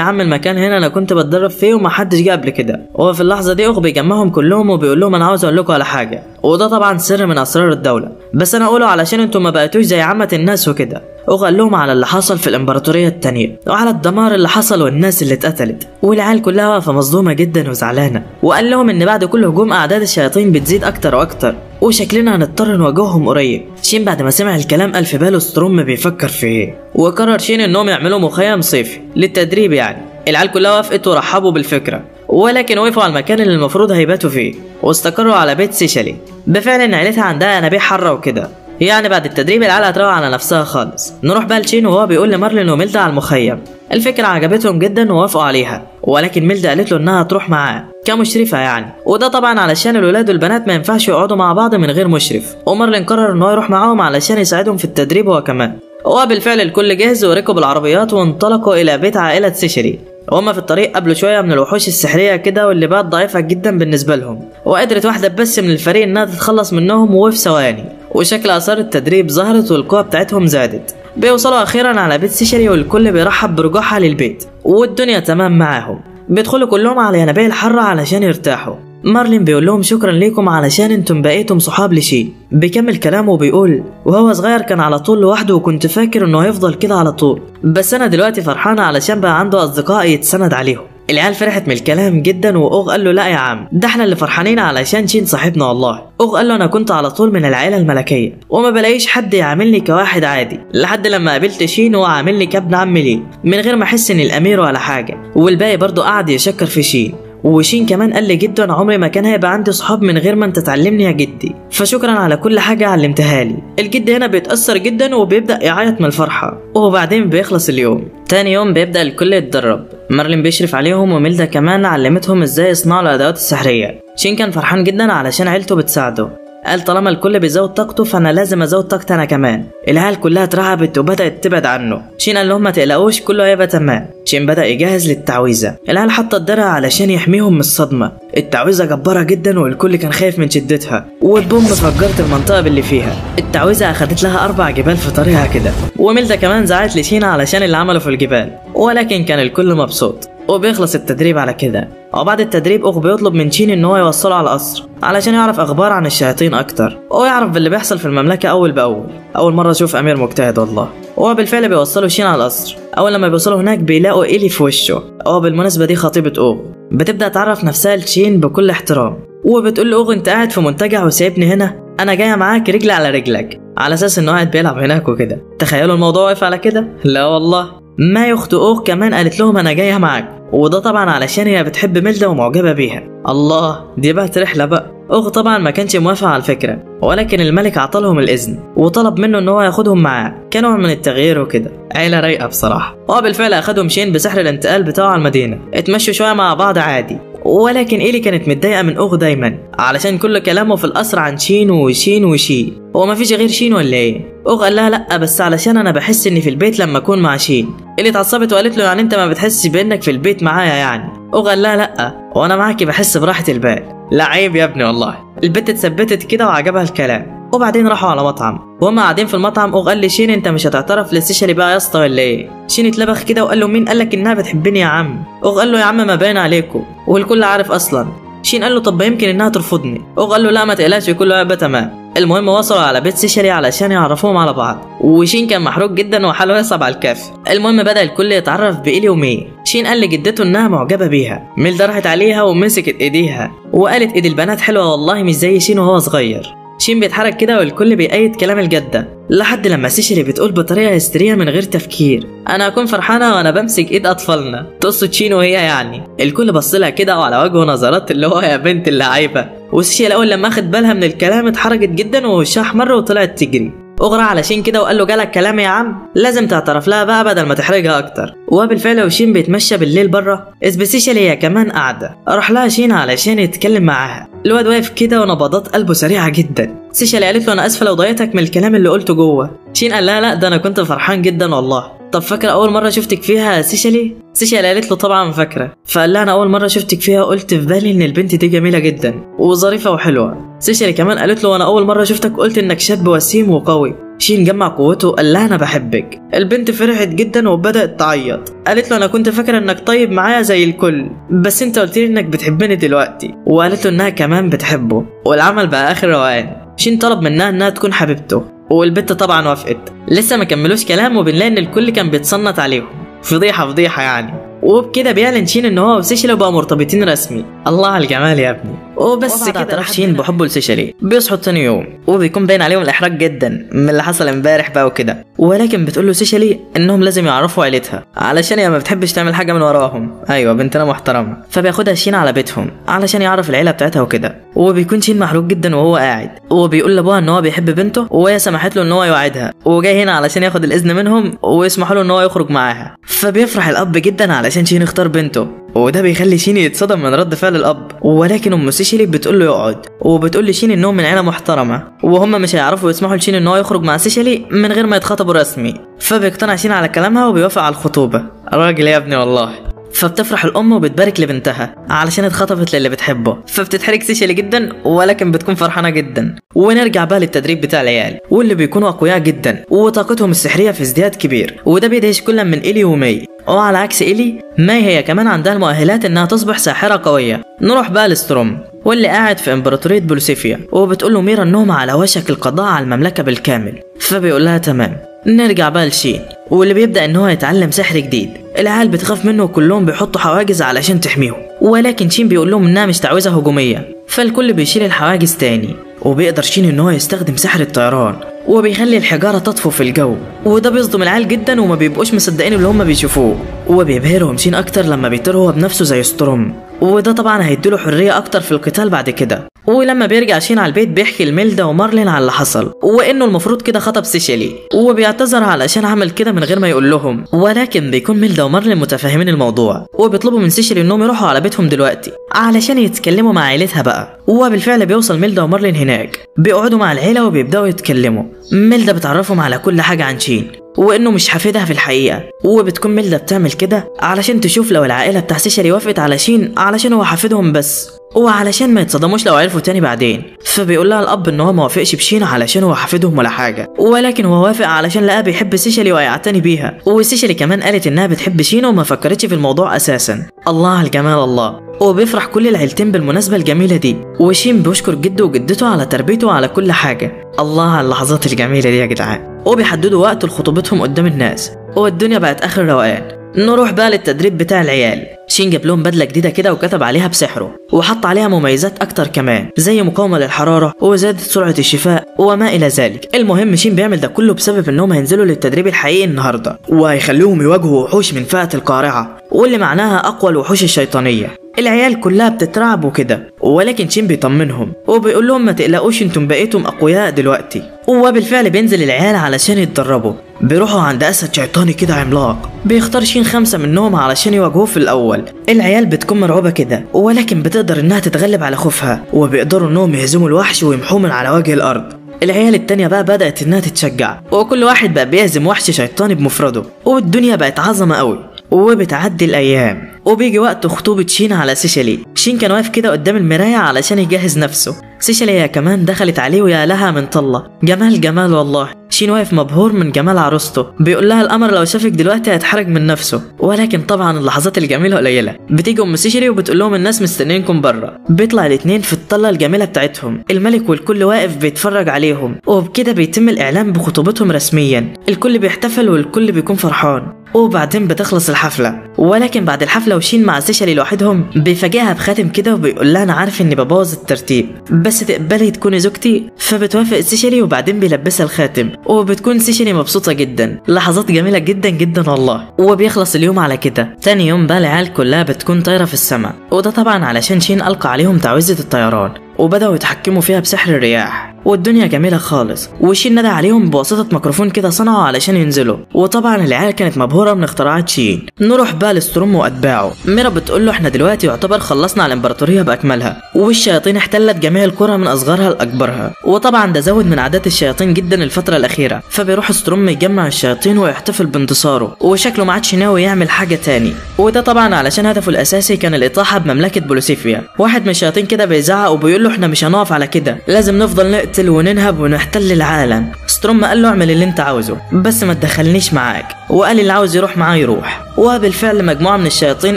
عم المكان هنا انا كنت بتدرب فيه ومحدش جه قبل كده. وفي اللحظه دي اوغ بيجمعهم كلهم وبيقول لهم انا عاوز اقول لكم على حاجه، وده طبعا سر من اسرار الدوله، بس انا اقوله علشان انتم ما بقيتوش زي عامه الناس وكده. اوغ قال لهم على اللي حصل في الامبراطوريه التانية وعلى الدمار اللي حصل والناس اللي اتقتلت، والعيال كلها واقفه مصدومه جدا وزعلانه. وقال لهم ان بعد كل هجوم اعداد الشياطين بتزيد اكتر واكتر وشكلنا هنضطر نواجههم قريب. شين بعد ما سمع الكلام قال في باله ستروم بيفكر في ايه، وقرر شين انهم يعملوا مخيم صيفي للتدريب. يعني العيال كلها وافقت ورحبوا بالفكره، ولكن وقفوا على المكان اللي المفروض هيباتوا فيه واستقروا على بيت سيشلي. بفعل ان عيلتها عندها انابيع حاره وكده، يعني بعد التدريب العيال هتروق على نفسها خالص. نروح بقى لشين وهو بيقول لمارلين وميلدا على المخيم. الفكره عجبتهم جدا ووافقوا عليها، ولكن ميلدا قالت له انها تروح معاه كمشرفه يعني، وده طبعا علشان الولاد والبنات ما ينفعش يقعدوا مع بعض من غير مشرف. ومارلين قرر ان هو يروح معاهم علشان يساعدهم في التدريب هو كمان. وبالفعل الكل جهز وركبوا العربيات وانطلقوا الى بيت عائله سيشلي. وهم في الطريق قابلوا شويه من الوحوش السحريه كده واللي بقت ضعيفه جدا بالنسبه لهم، وقدرت واحده بس من الفريق انها تتخلص منهم وفي ثواني. وشكل اثار التدريب ظهرت والقوه بتاعتهم زادت. بيوصلوا اخيرا على بيت سيشلي والكل بيرحب برجوعها للبيت والدنيا تمام معاهم. بيدخلوا كلهم على ينابيع الحرة علشان يرتاحوا. مارلين بيقول لهم شكرا ليكم علشان انتم بقيتم صحاب لشين. بيكمل كلامه وبيقول وهو صغير كان على طول لوحده وكنت فاكر انه هيفضل كده على طول، بس انا دلوقتي فرحانة علشان بقى عنده اصدقاء يتسند عليهم. العيال فرحت من الكلام جدا واوغ قال له لا يا عم، ده احنا اللي فرحانين علشان شين صاحبنا والله. اوغ قال له انا كنت على طول من العيله الملكيه وما بلاقيش حد يعاملني كواحد عادي لحد لما قابلت شين وهو عاملني كابن عمي ليه من غير ما احس اني الامير ولا حاجه. والباقي برضه قعد يشكر في شين. وشين كمان قال لي جدا عمري ما كان هيبقى عندي صحاب من غير ما انت تعلمني يا جدي، فشكرا على كل حاجه علمتها لي. الجد هنا بيتاثر جدا وبيبدا يعيط من الفرحه. وبعدين بيخلص اليوم. تاني يوم بيبدا الكل يتدرب. مارلين بيشرف عليهم وميلدا كمان علمتهم ازاي يصنعوا الادوات السحريه. شين كان فرحان جدا علشان عيلته بتساعده. قال طالما الكل بيزود طاقته فانا لازم ازود طاقتي انا كمان. العيال كلها اترعبت وبدات تبعد عنه. شين قال لهم ما تقلقوش كله هيبقى تمام. شين بدا يجهز للتعويذه. العيال حط الدرع علشان يحميهم من الصدمه. التعويذه جباره جدا والكل كان خايف من شدتها والبوم فجرت المنطقه باللي فيها. التعويذه اخدت لها 4 جبال في طريقها كده. وميلدا كمان زعلت لشين علشان اللي عمله في الجبال، ولكن كان الكل مبسوط. وبيخلص التدريب على كده. وبعد التدريب اوغ بيطلب من شين ان هو يوصله على القصر علشان يعرف اخبار عن الشياطين اكتر ويعرف باللي بيحصل في المملكه اول باول. اول مره اشوف امير مجتهد والله. هو بالفعل بيوصلوا شين على القصر. اول لما بيوصلوا هناك بيلاقوا إيلي في وشه. بالمناسبه دي خطيبه اوغ. بتبدا تعرف نفسها لشين بكل احترام وبتقول له اوغ انت قاعد في منتجع وسايبني هنا، انا جايه معاك رجلي على رجلك، على اساس انه قاعد بيلعب هناك وكده. تخيلوا الموضوع واقف على كده. لا والله. ما يخت اوغ كمان قالت لهم انا جايه معاك، وده طبعا علشان هي بتحب ميلدا ومعجبه بيها. الله دي بقت رحله بقى. اوغ طبعا ما كانش موافق على الفكره، ولكن الملك عطلهم الاذن وطلب منه ان هو ياخدهم معاه كنوع من التغيير وكده. عيله رايقه بصراحه. وبالفعل اخدهم شين بسحر الانتقال بتاعه على المدينه. اتمشوا شويه مع بعض عادي، ولكن إيلي كانت متضايقه من اوغ دايما علشان كل كلامه في القصر عن شين وشين وشين. هو ما فيش غير شين ولا ايه؟ اوغ قال لها لا بس علشان انا بحس اني في البيت لما اكون مع شين. إيلي اتعصبت وقالت له يعني انت ما بتحسش بانك في البيت معايا يعني؟ اوغ قال لها لا وانا معاكي بحس براحه البال. لا عيب يا ابني والله. البت اتثبتت كده وعجبها الكلام. وبعدين راحوا على مطعم. وهم قاعدين في المطعم اوغ قال لشين انت مش هتعترف لسيشلي بقى يا اسطى ولا ايه؟ شين اتلبخ كده وقال له مين قالك انها بتحبني يا عم؟ اوغ قال له يا عم ما باين عليكم والكل عارف اصلا. شين قال له طب يمكن انها ترفضني. اوغ قال له لا ما تقلقش كله هيبقى تمام. المهم وصلوا على بيت سيشلي علشان يعرفوهم على بعض، وشين كان محروق جدا وحاله يصعب على الكافر. المهم بدا الكل يتعرف بإيلي ومي. شين قال لجدته انها معجبه بيها. ميلدا راحت عليها ومسكت ايديها وقالت ايد البنات حلوه والله مش زي شين وهو صغير. شين بيتحرك كده والكل بيأيد كلام الجدة لحد لما سيشلي بتقول بطريقه هستيريه من غير تفكير انا اكون فرحانه وانا بمسك ايد اطفالنا. تقصد شين وهي يعني. الكل بص لها كده وعلى وجهه نظرات اللي هو يا بنت اللعيبه. وسيشلي اول لما اخد بالها من الكلام اتحرجت جدا ووشها احمر وطلعت تجري. اغرى على شين كده وقال له جالك كلام يا عم لازم تعترف لها بقى بدل ما تحرجها اكتر. وبالفعل وشين بيتمشى بالليل بره اذ سيشلي هي كمان قاعده. راح لها شين علشان يتكلم معاها. الواد واقف كده ونبضات قلبه سريعه جدا. سيشلي قالت له انا اسفه لو ضايقتك من الكلام اللي قلته جوه. شين قال لها لا ده انا كنت فرحان جدا والله. طب فاكره اول مره شفتك فيها سيشلي؟ سيشلي قالت له طبعا فاكره. فقال لها انا اول مره شفتك فيها قلت في بالي ان البنت دي جميله جدا وظريفه وحلوه. سيشلي كمان قالت له انا اول مره شفتك قلت انك شاب وسيم وقوي. شين جمع قوته وقال لها انا بحبك. البنت فرحت جدا وبدات تعيط. قالت له انا كنت فاكره انك طيب معايا زي الكل بس انت قلت لي انك بتحبني دلوقتي. وقالت له انها كمان بتحبه والعمل بقى اخر روقان. شين طلب منها انها تكون حبيبته والبنت طبعا وافقت. لسه ما كملوش كلام وبنلاقي ان الكل كان بيتصنت عليهم. فضيحه يعني. وبكده بيعلن شين ان هو وسيشلي بقوا مرتبطين رسمي. الله على الجمال يا ابني. وبس كده راح شين بحبه لسيشلي. بيصحوا تاني يوم وبيكون باين عليهم الاحراج جدا من اللي حصل امبارح بقى وكده، ولكن بتقول له سيشلي انهم لازم يعرفوا عيلتها علشان هي ما بتحبش تعمل حاجه من وراهم. ايوه بنتنا محترمه. فبياخدها شين على بيتهم علشان يعرف العيله بتاعتها وكده. وبيكون شين محروق جدا وهو قاعد وبيقول لابوها ان هو بيحب بنته وهي سمحت له ان هو يوعدها وجاي هنا علشان ياخد الاذن منهم ويسمحوا له ان هو يخرج معاها. فبيفرح الاب جدا علشان شين اختار بنته، وده بيخلي شين يتصدم من رد فعل الاب. ولكن ام سيشلي بتقول له يقعد وبتقول لشين انهم من عيله محترمه وهم مش هيعرفوا يسمحوا لشين ان هو يخرج مع سيشلي من غير ما يتخطبوا رسمي. فبيقتنع شين على كلامها وبيوافق على الخطوبه. راجل يا ابني والله. فبتفرح الام وبتبارك لبنتها علشان اتخطفت للي بتحبه، فبتتحرك سيشيلي جدا ولكن بتكون فرحانه جدا. ونرجع بقى للتدريب بتاع العيال واللي بيكونوا اقوياء جدا وطاقتهم السحريه في ازدياد كبير، وده بيدهش كل من إيلي وماي. وعلى عكس إيلي، ماي هي كمان عندها المؤهلات انها تصبح ساحره قويه. نروح بقى لستروم واللي قاعد في امبراطوريه بولوسيفيا، وبتقول له ميرا انهم على وشك القضاء على المملكه بالكامل، فبيقول لها تمام. نرجع بقى لشين واللي بيبدا ان هو يتعلم سحر جديد. العيال بتخاف منه وكلهم بيحطوا حواجز علشان تحميهم، ولكن شين بيقول لهم انها مش تعويذه هجوميه، فالكل بيشيل الحواجز تاني. وبيقدر شين ان هو يستخدم سحر الطيران وبيخلي الحجاره تطفو في الجو، وده بيصدم العيال جدا وما بيبقوش مصدقين اللي هم بيشوفوه. وبيبهرهم شين اكتر لما بيطير هو بنفسه زي ستروم، وده طبعا هيديله حريه اكتر في القتال بعد كده. ولما بيرجع شين على البيت بيحكي لميلدا ومارلين على اللي حصل، وانه المفروض كده خطب سيشيلي، وبيعتذر علشان عمل كده من غير ما يقول لهم. ولكن بيكون ميلدا ومارلين متفاهمين الموضوع وبيطلبوا من سيشيلي انهم يروحوا على بيتهم دلوقتي علشان يتكلموا مع عيلتها بقى. وبالفعل بيوصل ميلدا ومارلين هناك، بيقعدوا مع العيله وبيبداوا يتكلموا. ميلدا بتعرفهم على كل حاجه عن شين وانه مش حفيدها في الحقيقه، وبتكون ميلدا بتعمل كده علشان تشوف لو العائله بتاع سيشيلي وافقت على شين علشان هو حفيدهم بس، وعلشان ما يتصدموش لو عرفوا تاني بعدين. فبيقول لها الاب ان هو ما وافقش بشين علشان هو حفيدهم ولا حاجه، ولكن هو وافق علشان لقاه بيحب سيشيلي وهيعتني بيها. وسيشيلي كمان قالت انها بتحب شين وما فكرتش في الموضوع اساسا. الله على الجمال الله. وبيفرح كل العيلتين بالمناسبه الجميله دي، وشين بيشكر جده وجدته على تربيته وعلى كل حاجه. الله على اللحظات الجميله دي يا جدعان. وبيحددوا وقت لخطوبتهم قدام الناس، والدنيا بقت اخر روقان. نروح بقى للتدريب بتاع العيال. شين جاب لهم بدله جديده كده وكتب عليها بسحره، وحط عليها مميزات اكتر كمان زي مقاومه للحراره وزياده سرعه الشفاء وما الى ذلك. المهم شين بيعمل ده كله بسبب انهم هينزلوا للتدريب الحقيقي النهارده، وهيخليهم يواجهوا وحوش من فئه القارعه واللي معناها اقوى الوحوش الشيطانيه. العيال كلها بتترعب وكده، ولكن شين بيطمنهم وبيقول لهم ما تقلقوش انتم بقيتم اقوياء دلوقتي. وبالفعل بينزل العيال علشان يتدربوا. بيروحوا عند اسد شيطاني كده عملاق، بيختار شين 5 منهم علشان يواجهوه في الاول. العيال بتكون مرعوبه كده، ولكن بتقدر انها تتغلب على خوفها، وبيقدروا انهم يهزموا الوحش ويمحوه من على وجه الارض. العيال التانية بقى بدأت انها تتشجع، وكل واحد بقى بيهزم وحش شيطاني بمفرده، والدنيا بقت عظمه قوي. وبتعدي الايام وبيجي وقت خطوبة شين على سيشيلي. شين كان واقف كده قدام المراية علشان يجهز نفسه. سيشيلي هي كمان دخلت عليه ويا لها من طلة. جمال جمال والله. شين واقف مبهور من جمال عروسته، بيقول لها القمر لو شافك دلوقتي هيتحرج من نفسه. ولكن طبعا اللحظات الجميلة قليلة. بتيجي ام سيشيلي وبتقول لهم الناس مستنيينكم بره. بيطلع الاتنين في الطلة الجميلة بتاعتهم، الملك والكل واقف بيتفرج عليهم، وبكده بيتم الاعلان بخطوبتهم رسميا. الكل بيحتفل والكل بيكون فرحان. وبعدين بتخلص الحفلة، ولكن بعد الحفلة وشين مع سيشيلي لوحدهم بيفاجئها بخاتم كده وبيقول لها انا عارف اني ببوظ الترتيب، بس تقبلي تكوني زوجتي؟ فبتوافق سيشيلي وبعدين بيلبسها الخاتم، وبتكون سيشيلي مبسوطة جدا. لحظات جميلة جدا جدا والله. وبيخلص اليوم على كده. تاني يوم بقى العيال كلها بتكون طايرة في السماء، وده طبعا علشان شين ألقى عليهم تعويذة الطيران وبدأوا يتحكموا فيها بسحر الرياح، والدنيا جميلة خالص. وشين ندى عليهم بواسطة ميكروفون كده صنعوا علشان ينزلوا، وطبعا العيال كانت مبهورة من اختراعات شين. نروح بقى لستروم وأتباعه. ميرا بتقول له احنا دلوقتي يعتبر خلصنا على الإمبراطورية بأكملها، والشياطين احتلت جميع القرى من أصغرها لأكبرها، وطبعا ده زود من عادات الشياطين جدا الفترة الأخيرة. فبيروح ستروم يجمع الشياطين ويحتفل بانتصاره، وشكله ما عادش ناوي يعمل حاجة تاني، وده طبعا علشان هدفه الأساسي كان الإطاحة بمملكة بولوسيفيا. واحد من الشياطين كده بيزعق وبيقول له احنا مش هنقف على كده، لازم نفضل نقتل وننهب ونحتل العالم. ستروم قال له اعمل اللي انت عاوزه بس ما تدخلنيش معاك، وقال اللي عاوز يروح معاه يروح. وبالفعل مجموعة من الشياطين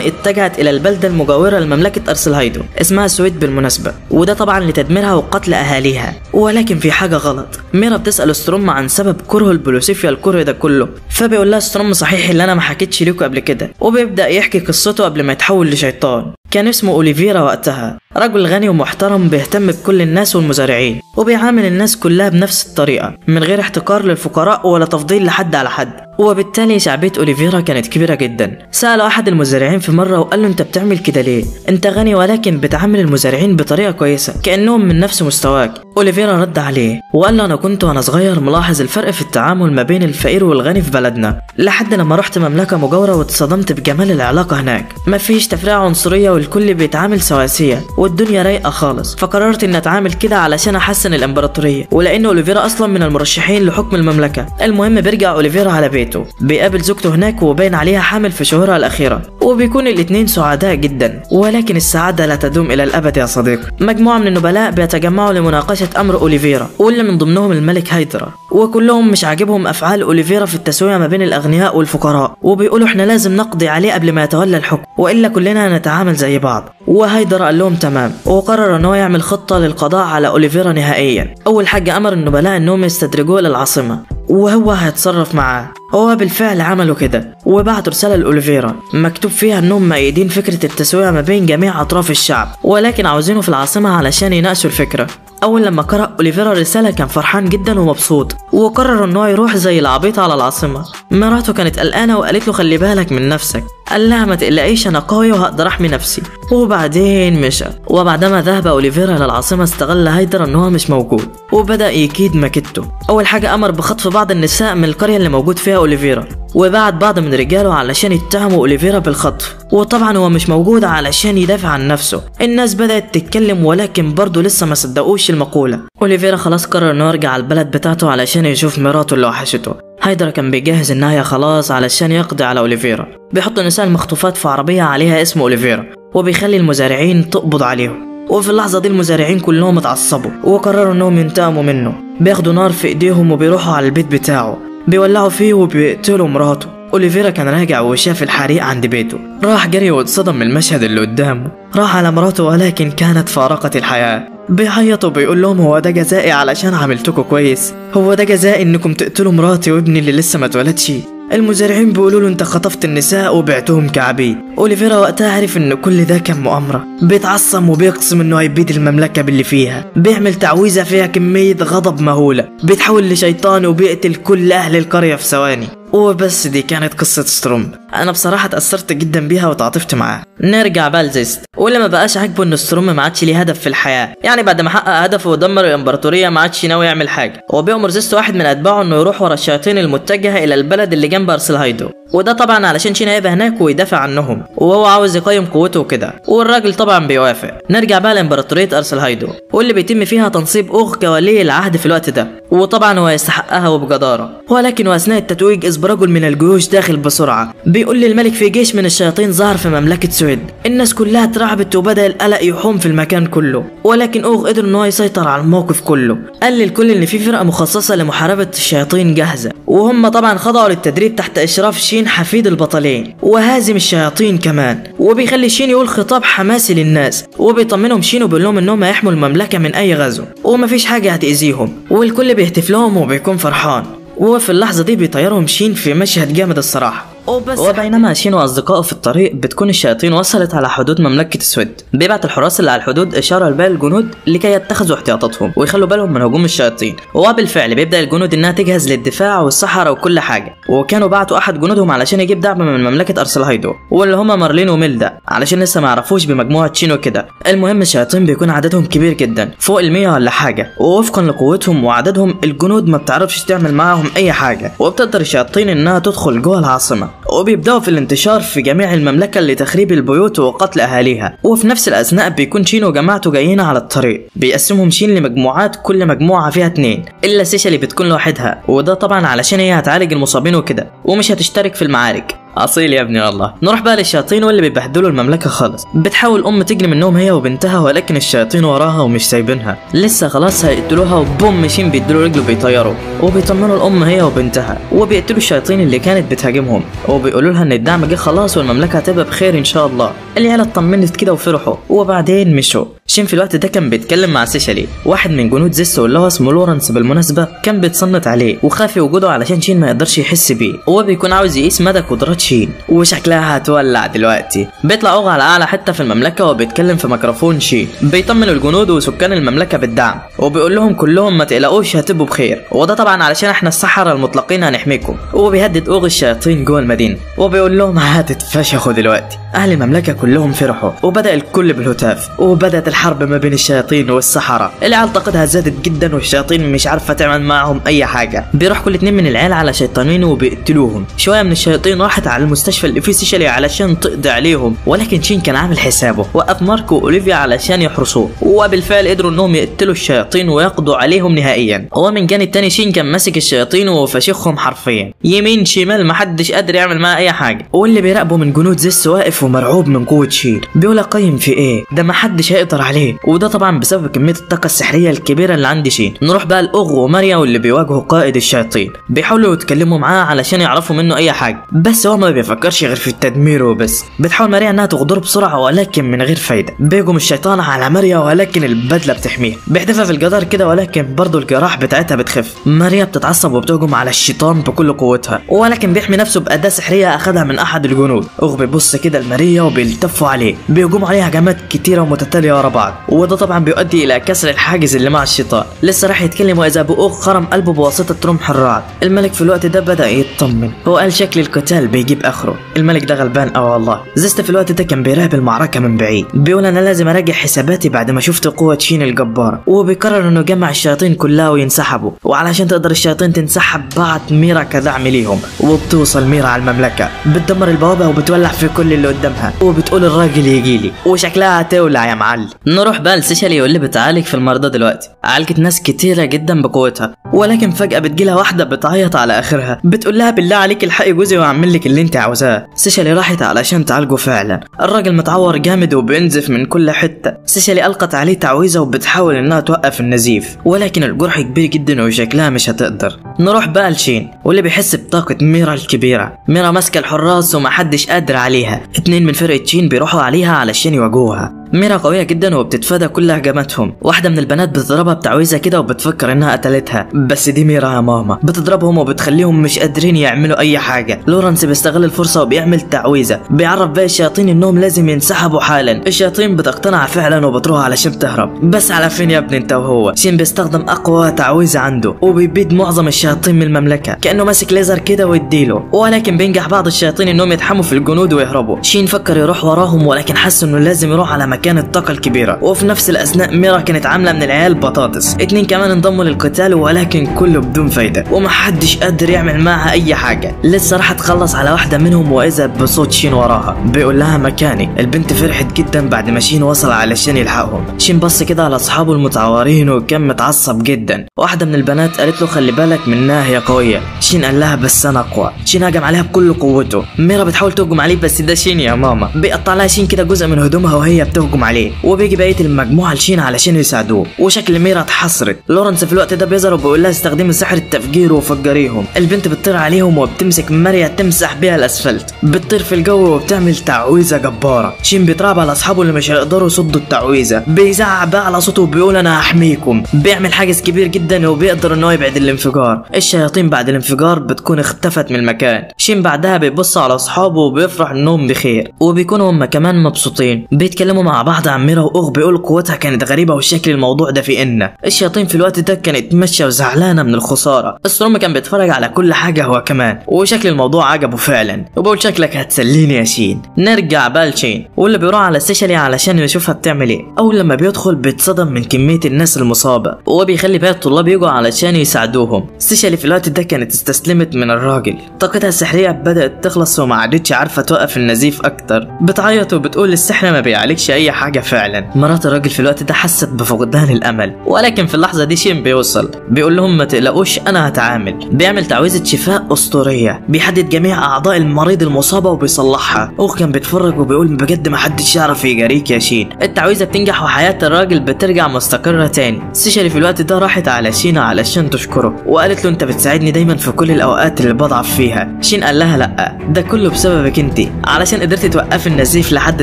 اتجهت الى البلدة المجاورة لمملكة ارسلهايدو اسمها سويد بالمناسبة، وده طبعا لتدميرها وقتل اهاليها. ولكن في حاجة غلط. ميرا بتسأل ستروم عن سبب كره البولوسيفيا الكره ده كله، فبيقول لها ستروم صحيح اللي انا ما حكيتش ليكوا قبل كده، وبيبدأ يحكي قصته قبل ما يتحول لشيطان. كان اسمه أوليفيرا وقتها، رجل غني ومحترم بيهتم بكل الناس والمزارعين، وبيعامل الناس كلها بنفس الطريقة من غير احتقار للفقراء ولا تفضيل لحد على حد. وبالتالي شعبية أوليفيرا كانت كبيرة جدا. سأل أحد المزارعين في مرة وقال له انت بتعمل كده ليه؟ انت غني ولكن بتعامل المزارعين بطريقة كويسة كأنهم من نفس مستواك. أوليفيرا رد عليه وقال له انا كنت وانا صغير ملاحظ الفرق في التعامل ما بين الفقير والغني في بلدنا، لحد لما رحت مملكة مجاورة واتصدمت بجمال العلاقة هناك. مفيش تفرقة عنصرية والكل بيتعامل سواسية والدنيا رايقة خالص. فقررت ان اتعامل كده علشان احسن الامبراطورية، ولان أوليفيرا اصلا من المرشحين لحكم المملكة. المهم بيرجع أوليفيرا على بيته بيته. بيقابل زوجته هناك وباين عليها حامل في شهورها الأخيرة، وبيكون الاتنين سعداء جدا، ولكن السعادة لا تدوم إلى الأبد يا صديقي. مجموعة من النبلاء بيتجمعوا لمناقشة أمر أوليفيرا، واللي من ضمنهم الملك هيدرا، وكلهم مش عاجبهم أفعال أوليفيرا في التسوية ما بين الأغنياء والفقراء، وبيقولوا إحنا لازم نقضي عليه قبل ما يتولى الحكم، وإلا كلنا نتعامل زي بعض. وهيدرا قال لهم تمام، وقرر إن هو يعمل خطة للقضاء على أوليفيرا نهائيا. أول حاجة أمر النبلاء إنهم يستدرجوه للعاصمة وهو هيتصرف معاه. هو بالفعل عملوا كده، وبعتوا رسالة لأوليفيرا مكتوب فيها انهم مأيدين فكرة التسوية ما بين جميع أطراف الشعب، ولكن عاوزينه في العاصمة علشان يناقشوا الفكرة. أول لما قرأ أوليفيرا الرسالة كان فرحان جدا ومبسوط، وقرر انه يروح زي العبيط على العاصمة. مراته كانت قلقانة وقالت له خلي بالك من نفسك. قال لها ما تقلقيش انا قوي وهقدر احمي نفسي. وبعدين مشى. وبعدما ذهب أوليفيرا للعاصمة استغل هيدرا ان هو مش موجود، وبدأ يكيد مكيدته. أول حاجة أمر بخطف بعض النساء من القرية اللي موجود فيها أوليفيرا، وبعت بعض من رجاله علشان يتهموا أوليفيرا بالخطف، وطبعا هو مش موجود علشان يدافع عن نفسه. الناس بدأت تتكلم ولكن برضه لسه ما صدقوش المقولة. أوليفيرا خلاص قرر انه يرجع على البلد بتاعته علشان يشوف مراته اللي وحشته. هيدرا كان بيجهز النهاية خلاص علشان يقضي على أوليفيرا. بيحط النساء المخطوفات في عربية عليها اسم أوليفيرا، وبيخلي المزارعين تقبض عليهم. وفي اللحظة دي المزارعين كلهم اتعصبوا وقرروا انهم ينتقموا منه. بياخدوا نار في ايديهم وبيروحوا على البيت بتاعه، بيولعوا فيه وبيقتلوا مراته. أوليفيرا كان راجع وشاف الحريق عند بيته، راح جري واتصدم من المشهد اللي قدامه. راح على مراته ولكن كانت فارقت الحياة. بيعيط وبيقول لهم هو ده جزائي علشان عملتكم كويس؟ هو ده جزائي انكم تقتلوا مراتي وابني اللي لسه ما اتولدش؟ المزارعين بيقولوا له انت خطفت النساء وبعتهم كعبيد. أوليفيرا وقتها عرف ان كل ده كان مؤامرة. بيتعصم وبيقسم انه هيبيد المملكة باللي فيها. بيعمل تعويذة فيها كمية غضب مهولة، بيتحول لشيطان وبيقتل كل اهل القرية في ثواني. وبس دي كانت قصة ستروم. انا بصراحة اتأثرت جدا بيها وتعاطفت معاه. نرجع بقى لزيست، واللي ما بقاش عاجبه ان ستروم ما عادش ليه هدف في الحياة، يعني بعد ما حقق هدفه ودمر الامبراطورية ما عادش ناوي يعمل حاجة. هو بيأمر زيست واحد من اتباعه انه يروح ورا الشياطين المتجهة الى البلد اللي جنب ارسلهايدو، وده طبعا علشان شين هيبقى هناك ويدافع عنهم، وهو عاوز يقيم قوته وكده، والراجل طبعا بيوافق. نرجع بقى لامبراطورية ارسلهايدو، واللي بيتم فيها تنصيب اوغ كولي العهد في الوقت ده، وطبعا هو يستحقها وبجدارة. ولكن واثناء التتويج اذ برجل من الجيوش داخل بسرعة بيقول للملك في جيش من الشياطين ظهر في مملكة سويد. الناس كلها اترعبت وبدأ القلق يحوم في المكان كله، ولكن اوغ قدر ان هو يسيطر على الموقف كله. قال للكل ان في فرقة مخصصة لمحاربة الشياطين جاهزة، وهم طبعا خضعوا للتدريب تحت اشراف شين حفيد البطلين وهازم الشياطين كمان. وبيخلي شين يقول خطاب حماسي للناس، وبيطمنهم شين وبيقول لهم انهم هيحموا المملكة من اي غزو ومفيش حاجة هتأذيهم، والكل بيهتف لهم وبيكون فرحان. وفي اللحظة دي بيطيرهم شين في مشهد جامد الصراحة. وبينما شين واصدقائه في الطريق بتكون الشياطين وصلت على حدود مملكة السود. بيبعت الحراس اللي على الحدود اشاره لباقي الجنود لكي يتخذوا احتياطاتهم ويخلوا بالهم من هجوم الشياطين. وبالفعل بيبدا الجنود انها تجهز للدفاع والصحراء وكل حاجه، وكانوا بعتوا احد جنودهم علشان يجيب دعم من مملكة ارسلهايدو، واللي هم مارلين وميلدا، علشان لسه ما يعرفوش بمجموعه شين وكده. المهم الشياطين بيكون عددهم كبير جدا فوق ال100 ولا حاجه، ووفقا لقوتهم وعددهم الجنود ما بتعرفش تعمل معاهم اي حاجه، وبتقدر الشياطين انها تدخل جوه العاصمه، وبيبداوا في الانتشار في جميع المملكة لتخريب البيوت وقتل أهاليها. وفي نفس الأثناء بيكون شين وجماعته جايين على الطريق. بيقسمهم شين لمجموعات، كل مجموعة فيها 2 إلا سيشالي بتكون لوحدها، وده طبعا علشان هي هتعالج المصابين وكده ومش هتشترك في المعارك. اصيل يا ابني والله. نروح بقى للشياطين واللي بيبهدلوا المملكه خالص. بتحاول ام تجري منهم هي وبنتها، ولكن الشياطين وراها ومش سايبينها، لسه خلاص هيقتلوها، وبوم شين بيدلوا رجله بيطيروا، وبيطمنوا الام هي وبنتها، وبيقتلوا الشياطين اللي كانت بتهاجمهم، وبيقولوا لها ان الدعم جه خلاص والمملكه هتبقى بخير ان شاء الله. العيال اطمنت كده وفرحوا، وبعدين مشوا. شين في الوقت ده كان بيتكلم مع سيشالي، واحد من جنود زيس واللي هو اسمه لورنس بالمناسبه، كان بيتصنت عليه وخافي وجوده علشان شين ما يقدرش يحس بيه، وهو بيكون عاوز يقيس مدى قدرات شين، وشكلها هتولع دلوقتي. بيطلع اوغ على اعلى حته في المملكه وبيتكلم في ميكروفون شين، بيطمن الجنود وسكان المملكه بالدعم، وبيقول لهم كلهم ما تقلقوش هتبقوا بخير، وده طبعا علشان احنا السحرة المطلقين هنحميكم. وبيهدد اوغ الشياطين جوه المدينه، وبيقول لهم هتتفشخوا دلوقتي. اهل المملكه كلهم فرحوا، وبدا الكل بالهتاف، وبدات الحرب ما بين الشياطين والسحرة. العيال طاقتها زادت جدا والشياطين مش عارفه تعمل معهم اي حاجه. بيروح كل 2 من العيال على شيطانين وبيقتلوهم. شويه من الشياطين راحت على المستشفى اللي فيه سيشلي علشان تقضي عليهم، ولكن شين كان عامل حسابه، وقف مارك واوليفيا علشان يحرسوه، وبالفعل قدروا انهم يقتلوا الشياطين ويقضوا عليهم نهائيا. هو من جانب تاني شين كان ماسك الشياطين وفشخهم حرفيا يمين شمال، محدش قادر يعمل معاه اي حاجه، واللي بيراقبه من جنود زيس واقف ومرعوب من قوه شين، بيقول اقيم في ايه ده محدش هيقدر عليه، وده طبعا بسبب كميه الطاقه السحريه الكبيره اللي عند شين. نروح بقى لاوغ وماريا واللي بيواجهوا قائد الشياطين، بيحاولوا يتكلموا معاه علشان يعرفوا منه اي حاجه، بس هو ما بيفكرش غير في التدمير وبس. بتحاول ماريا انها تغدره بسرعه ولكن من غير فايده، بيهجم الشيطان على ماريا ولكن البدله بتحميها، بيحدفها في الجدار كده ولكن برضه الجراح بتاعتها بتخف. ماريا بتتعصب وبتهجم على الشيطان بكل قوتها، ولكن بيحمي نفسه باداه سحريه اخذها من احد الجنود. اوغ بيبص كده لماريا وبيلتفوا عليه، بيهجموا عليه هجمات كتيره ومتتاليه ورا بعض، وده طبعا بيؤدي الى كسر الحاجز اللي مع الشيطان. لسه راح يتكلم واذا باوغ خرم قلبه بواسطه رمح الرعد. الملك في الوقت ده بدا يطمن، هو قال شكل القتال بيجيب اخره، الملك ده غلبان والله. زيست في الوقت ده كان بيراقب المعركه من بعيد، بيقول انا لازم اراجع حساباتي بعد ما شفت قوه شين الجباره، وبيقرر انه يجمع الشياطين كلها وينسحبوا، وعلشان تقدر الشياطين تنسحب بعت ميرا كدعم ليهم، وبتوصل ميرا على المملكه، بتدمر البوابه وبتولع في كل اللي قدامها، وبتقول الراجل يجيلي، وشكلها هتولع يا معلم. نروح بقى لسيشلي واللي بتعالج في المرضى دلوقتي، عالجت ناس كتيره جدا بقوتها، ولكن فجاه بتجيلها واحده بتعيط على اخرها، بتقول لها بالله عليك الحقي جوزي واعمل لك اللي انت عاوزاه. سيشلي راحت علشان تعالجه فعلا، الراجل متعور جامد وبينزف من كل حته. سيشلي القت عليه تعويذه وبتحاول انها توقف النزيف، ولكن الجرح كبير جدا وشكلها مش هتقدر. نروح بقى لشين واللي بيحس بطاقه ميرا الكبيره، ميرا ماسكه الحراس ومحدش قادر عليها، 2 من فرقه شين بيروحوا عليها علشان يواجهوها. ميرا قوية جدا وبتتفادى كل هجماتهم، واحدة من البنات بتضربها بتعويذة كده وبتفكر انها قتلتها، بس دي ميرا يا ماما بتضربهم وبتخليهم مش قادرين يعملوا اي حاجة. لورنس بيستغل الفرصة وبيعمل تعويذة، بيعرف باقي الشياطين انهم لازم ينسحبوا حالا. الشياطين بتقتنع فعلا وبتروح علشان تهرب، بس على فين يا ابني انت وهو؟ شين بيستخدم اقوى تعويذة عنده وبيبيد معظم الشياطين من المملكة كأنه ماسك ليزر كده ويديله، ولكن بينجح بعض الشياطين انهم يتحموا في الجنود ويهربوا. شين فكر يروح وراهم ولكن حس انه لازم يروح على مكان الطاقة الكبيرة، وفي نفس الأثناء ميرا كانت عاملة من العيال بطاطس، 2 كمان انضموا للقتال ولكن كله بدون فايدة، ومحدش قادر يعمل معها أي حاجة. لسه راح تخلص على واحدة منهم وإذا بصوت شين وراها بيقول لها مكاني. البنت فرحت جدا بعد ما شين وصل علشان يلحقهم. شين بص كده على أصحابه المتعورين وكان متعصب جدا. واحدة من البنات قالت له خلي بالك منها هي قوية. شين قال لها بس أنا أقوى. شين هجم عليها بكل قوته. ميرا بتحاول تهجم عليه بس ده شين يا ماما، بيقطع لها شين كده جزء من هدومها وهي بتهجم عليه، وبيجي بقيه المجموعه لشين علشان يساعدوه، وشكل ميرا اتحصرت. لورنس في الوقت ده بيظهر وبيقول لها استخدمي سحر التفجير وفجريهم. البنت بتطير عليهم وبتمسك ماريا تمسح بيها الاسفلت، بتطير في الجو وبتعمل تعويذه جباره. شين بيترعب على اصحابه اللي مش هيقدروا يصدوا التعويذه، بيزعق بقى على صوته وبيقول انا هحميكم، بيعمل حاجز كبير جدا وبيقدر ان هو يبعد الانفجار. الشياطين بعد الانفجار بتكون اختفت من المكان. شين بعدها بيبص على اصحابه وبيفرح انهم بخير، وبيكونوا هم كمان مبسوطين. بيتكلموا مع بعض عن ميرا واوغ، بيقول قوتها كانت غريبه وشكل الموضوع ده في ان الشياطين في الوقت ده كانت ماشيه وزعلانه من الخساره. السروم كان بيتفرج على كل حاجه هو كمان، وشكل الموضوع عجبه فعلا، وبقول شكلك هتسليني يا شين. نرجع بقى لشين واللي بيروح على سيشلي علشان يشوفها بتعمل ايه. اول لما بيدخل بيتصدم من كميه الناس المصابه، وبيخلي باقي الطلاب يجوا علشان يساعدوهم. سيشلي في الوقت ده كانت استسلمت من الراجل، طاقتها السحريه بدات تخلص وما عادتش عارفه توقف النزيف اكتر، بتعيط وبتقول السحر ما بيعالجش اي حاجه فعلا. مرات الراجل في الوقت ده حست بفقدان الامل، ولكن في اللحظه دي شين بيوصل بيقول لهم ما تقلقوش انا هتعامل. بيعمل تعويذه شفاء اسطوريه، بيحدد جميع اعضاء المريض المصابه وبيصلحها. اوغ كان بيتفرج وبيقول بجد ما حدش يعرف يجاريك يا شين. التعويذه بتنجح وحياه الراجل بترجع مستقره تاني. سيشلي في الوقت ده راحت على شين علشان تشكره، وقالت له انت بتساعدني دايما في كل الاوقات اللي بضعف فيها. شين قال لها لا ده كله بسببك انت، علشان قدرتي توقفي النزيف لحد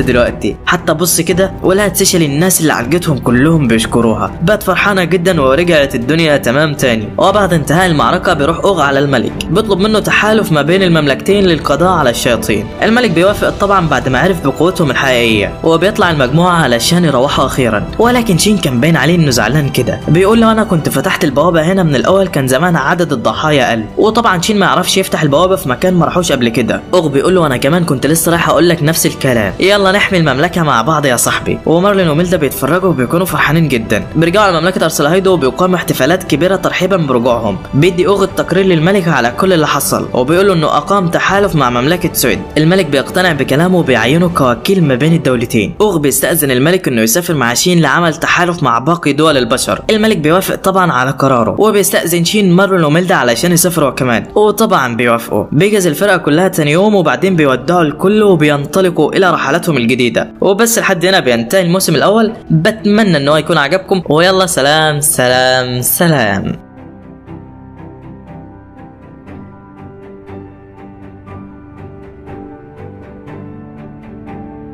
دلوقتي. حتى بص كده ولقت سيشلي الناس اللي عالجتهم كلهم بيشكروها، بقت فرحانه جدا ورجعت الدنيا تمام تاني. وبعد انتهاء المعركه بيروح اوغ على الملك، بيطلب منه تحالف ما بين المملكتين للقضاء على الشياطين. الملك بيوافق طبعا بعد ما عرف بقوتهم الحقيقيه، وبيطلع المجموعه علشان يروحوا اخيرا. ولكن شين كان باين عليه انه زعلان كده، بيقول لو انا كنت فتحت البوابه هنا من الاول كان زمان عدد الضحايا قل. وطبعا شين ما يعرفش يفتح البوابه في مكان ما راحوش قبل كده. اوغ بيقول له انا كمان كنت لسه رايح اقول لك نفس الكلام، يلا نحمي المملكه مع بعض يا صاحبي. ومارلين وميلدا بيتفرجوا وبيكونوا فرحانين جدا. بيرجعوا على مملكه ارسلاهايدو وبيقاموا احتفالات كبيره ترحيبا برجوعهم. بيدي اوغ التقرير للملك على كل اللي حصل وبيقول له انه اقام تحالف مع مملكه سويد. الملك بيقتنع بكلامه وبيعينه كوكيل ما بين الدولتين. اوغ بيستأذن الملك انه يسافر مع شين لعمل تحالف مع باقي دول البشر. الملك بيوافق طبعا على قراره وبيستأذن شين مارلين وميلدا علشان يسافروا كمان، وطبعا بيوافقوا. بيجهز الفرقه كلها تاني يوم وبعدين بيودعوا الكل وبينطلقوا الى رحلاتهم الجديده. وبس لحد هنا بينتهي الموسم الاول. بتمنى ان هو يكون عجبكم، ويلا سلام سلام سلام.